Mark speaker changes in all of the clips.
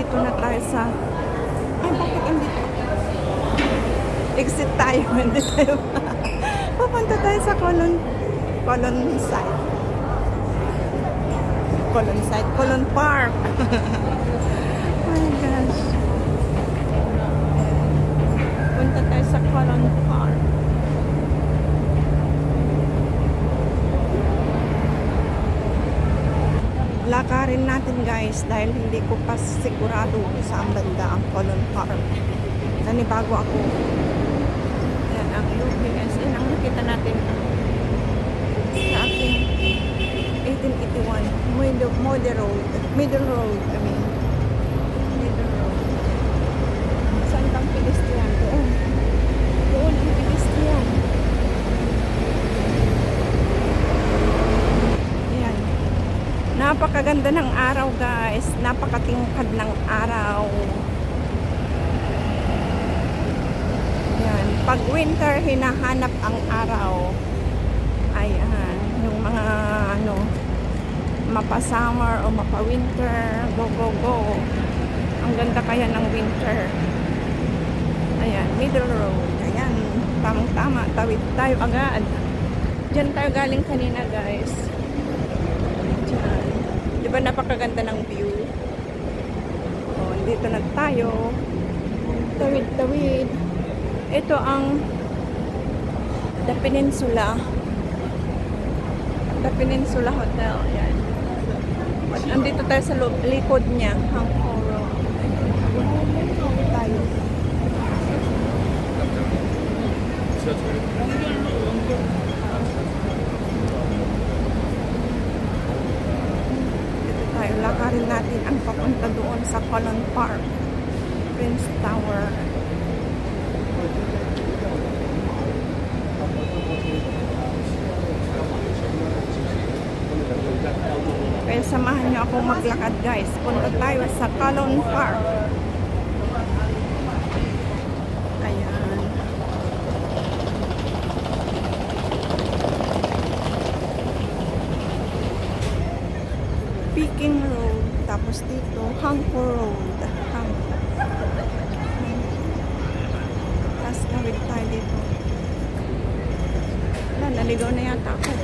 Speaker 1: Andito na tayo sa... Ay, bakit andito? Exit tayo. Hindi tayo. Pupunta tayo sa Colon side. Colon Park. Oh my gosh. Punta tayo sa Colon Park. Lakarin natin guys dahil hindi ko pa sigurado saan banda ang Colon Park. Nanibago ako. Yan ang UPS. Yan ang nakita natin sa aking 1881 Middle Road. Saan bang pedestrian? Doon ang pedestrian. Ayan. Napakaganda ng araw guys. Napakatingkad ng araw. Ayan. Pag winter, hinahanap ang araw. Ayan. Yung mga mapa-summer o mapa-winter. Go. Ang ganda kaya ng winter. Ayan, Middle Road. Ayan, tamang-tama. Tawid tayo agad. Diyan tayo galing kanina, guys. Diyan. Di ba napakaganda ng view? O, dito na tayo. Tawid. Ito ang The Peninsula. The Peninsula Hotel. Ayan. Andito tayo sa likod niya. Hangkong Road. Tayo. Dito tayo. Lakarin natin ang papunta doon sa Colon Park. Prince Tower. Kaya samahan niyo akong maglakad guys. Punta tayo sa Colon Park. Ayan. Peking Road. Tapos dito, Hangko Road. Tapos tawid tayo dito. Wala, naligaw na yata ako.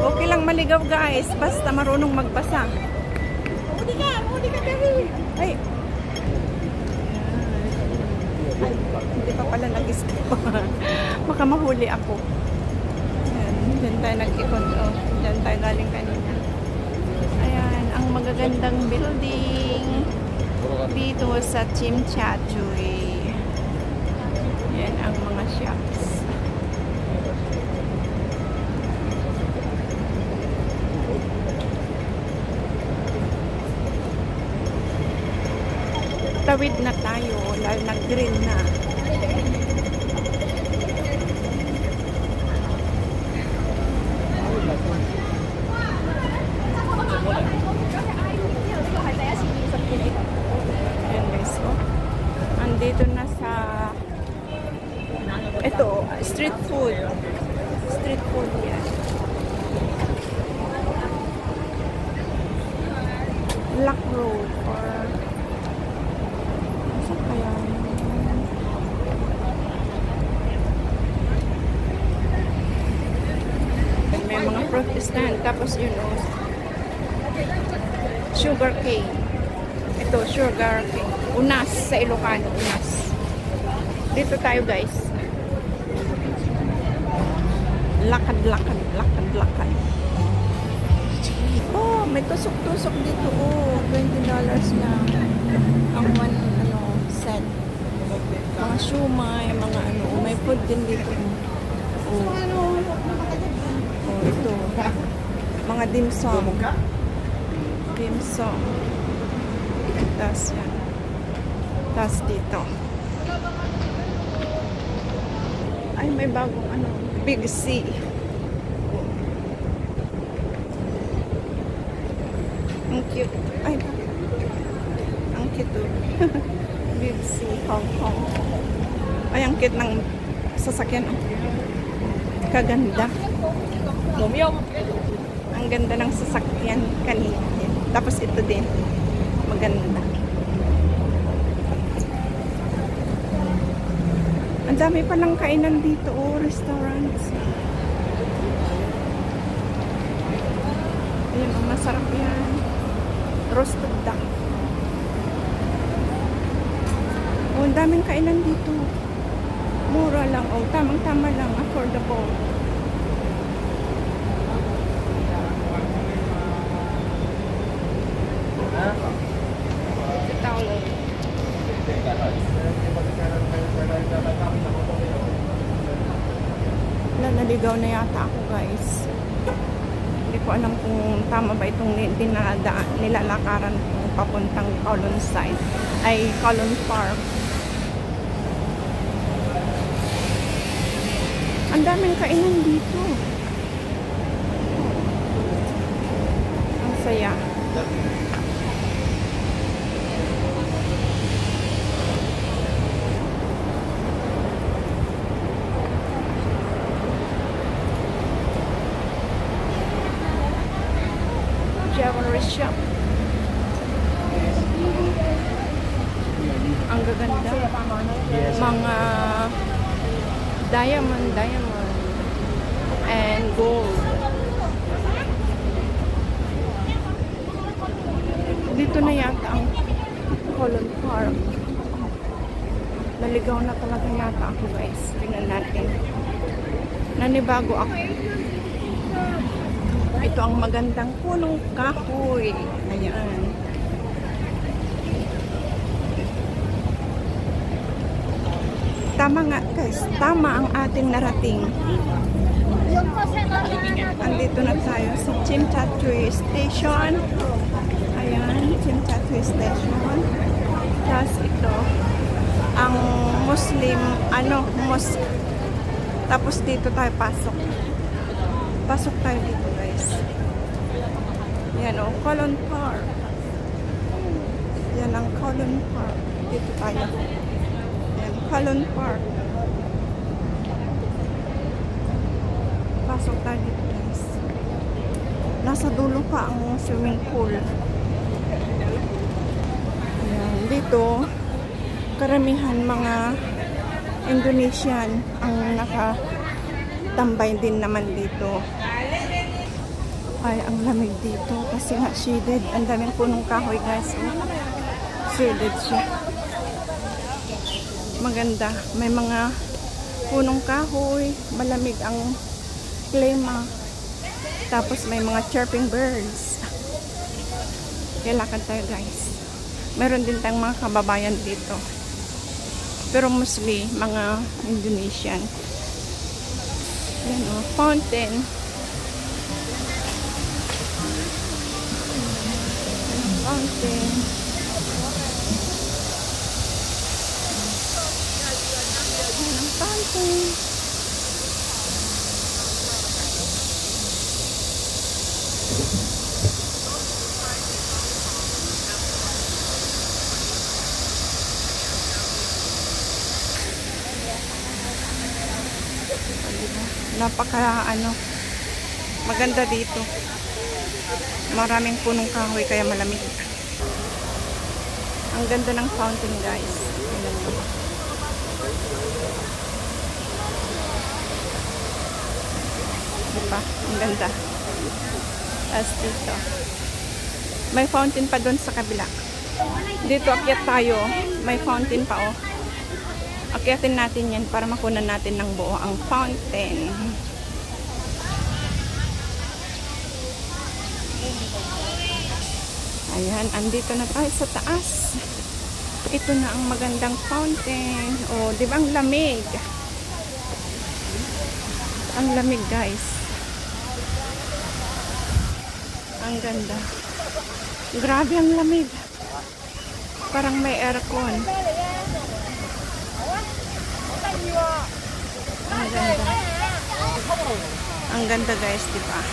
Speaker 1: Okay lang maligaw guys, basta marunong magbasa. Mudi ka dahil. Ay, hindi pa pala nag-skip. Baka mahuli ako. Ayan, dyan tayo nag-ikot. Oh, dyan tayo galing kanina. Ayan, ang magagandang building dito sa Chimchachoy. Ayan ang mga shops. Tawid na tayo, lalo nag-green na. Ayan guys, oh. Andito na sa ito, street food. Street food yan. Lock Road or may mga fruit stand. Tapos yun o, sugar cane. Ito, sugar cane. Unas sa Ilocano. Unas. Dito tayo guys. Lakad. Oh, may tusok-tusok dito. Oh, $20 lang. Ang one set. Mga shumai, mga may food din dito. Oh, ito. Mga dimsum. Tapos yan. Tapos dito. Ay, may bagong Big C. Ang cute. Ay, ang cute. Big C, Hong Kong. Ay, ang cute ng sasakyan. Kaganda. Ang Ang ganda ng sasakyan kanina. Tapos ito din. Maganda. Ang dami palang kainan dito, oh, restaurants. Ayan, oh, masarap yan. Roasted duck. Oh, ang daming kainan dito. Mura lang, oh, tamang-tama lang, affordable. Naligaw na yata ako, guys. Hindi ko alam kung tama ba itong nilalakaran kung papuntang Kowloon side ay Kowloon Park. Ang daming kainan dito. Ang saya. Jewelry shop. Ang gaganda. Mga diamond and gold. Dito na yata ang Kowloon Park. Naligaw na talaga yata ako, guys. Tingnan natin. Nanibago ako. Ito ang magandang punong kahoy. Ayan. Tama nga, guys. Tama ang ating narating. Andito na tayo sa Chimchachoy Station. Ayan, Chimchachoy Station. Tapos ito, ang Muslim, mosque. Tapos dito tayo pasok. Pasok tayo dito, guys. Yan, oh, Kowloon Park. Yan ang Kowloon Park. Dito tayo. Yan, Kowloon Park. Pasok tayo dito, guys. Nasa dulo pa ang swimming pool. Yan, dito karamihan mga Indonesian ang nakatambay din naman dito. Ay, ang lamig dito kasi nga shaded. Ang daming punong kahoy, guys. Oh. Shaded siya. Maganda. May mga punong kahoy. Malamig ang klima. Tapos may mga chirping birds. Kaya lakad tayo, guys. Meron din tayong mga kababayan dito. Pero mostly mga Indonesian. Yan, oh, fountain. Fountain. Yan, fountain. Napaka maganda dito. Maraming punong kahoy kaya malamig. Ang ganda ng fountain, guys. Tingnan mo. Diba? Ang ganda. As dito. May fountain pa doon sa kabila. Dito akyat tayo. May fountain pa, oh. Akyatin natin yan para makunan natin ng buo ang fountain. Ayan, andito na tayo sa taas. Ito na ang magandang fountain. Oh, di ba ang lamig? Ang lamig, guys. Ang ganda. Grabe ang lamig. Parang may aircon. Ang ganda. Ang ganda, guys, di ba?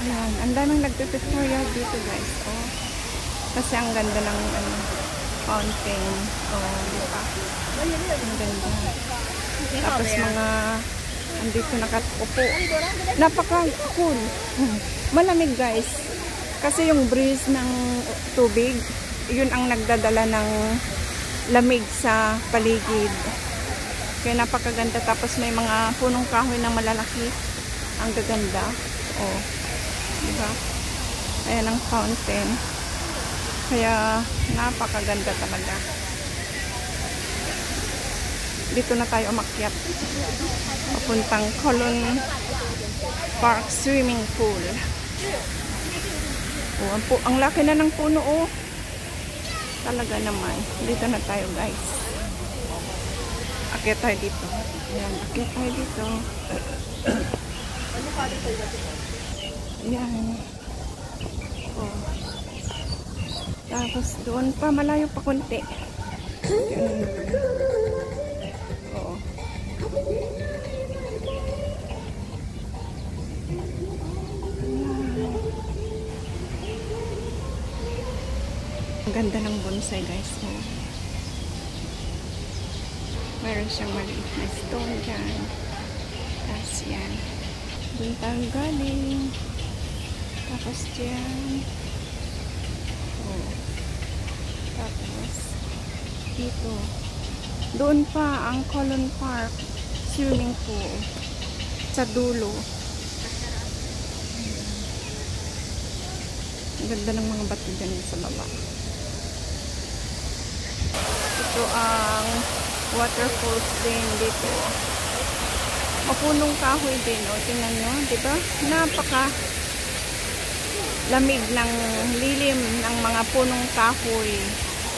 Speaker 1: Ayan, ang daming nagtututorial dito guys. Oh. Kasi ang ganda ng fountain. Oh, di ba? Ang ganda. Tapos mga andito nakatupo. Napaka-cool. Malamig guys. Kasi yung breeze ng tubig, yun ang nagdadala ng lamig sa paligid. Kaya napakaganda. Tapos may mga punong kahoy na malalaki. Ang gaganda. Oh. Diba? Ayan ang fountain. Kaya napakaganda talaga. Dito na tayo umakyat. Papuntang Colon Park Swimming Pool. Oh, ang laki na ng puno oh. Talaga naman. Dito na tayo guys. Akyat tayo dito. Ayan, akyat tayo dito. Ayan. Oh. Tapos doon pa, malayo pa konti. Ayan. Oo. Ang ganda ng bonsai guys. Oh. Meron siyang maliit na stone dyan. Tapos yan. Doon tayo galing. Tapos dyan. Oh. Tapos dito. Doon pa ang Colon Park Swimming Pool. Sa dulo. Ang ganda ng mga bato dyan sa baba. Ito ang waterfalls din dito. Mapunong kahoy din, o. Tingnan nyo, diba? Napaka lamig ng lilim ng mga punong kahoy.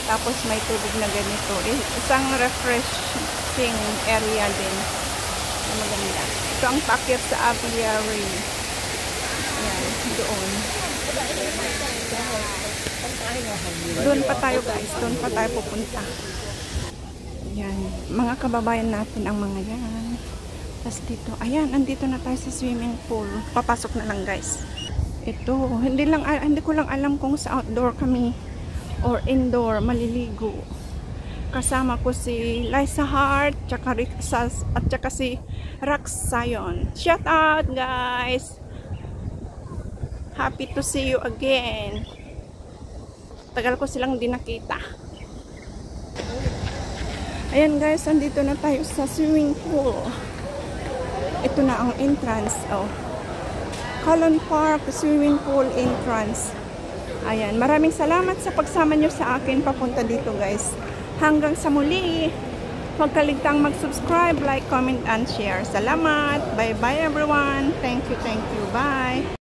Speaker 1: Tapos may tubig na ganito. Isang refreshing area din. Maganda. Ito ang packet sa apiary. Ayan, doon. Doon pa tayo guys. Doon pa tayo pupunta. Ayan. Mga kababayan natin ang mga yan. Tapos dito. Ayan, andito na tayo sa swimming pool. Papasok na lang guys. Ito. Hindi ko lang alam kung sa outdoor kami or indoor maliligo. Kasama ko si Liza Hart at saka si Rax Sayon. Shout out guys! Happy to see you again. Tagal ko silang di nakita. Ayan guys, andito na tayo sa swimming pool. Ito na ang entrance. Oh. Colon Park Swimming Pool entrance. Ayan, maraming salamat sa pagsama nyo sa akin papunta dito guys. Hanggang sa muli. Huwag kaligtang mag-subscribe, like, comment, and share. Salamat. Bye-bye everyone. Thank you. Bye.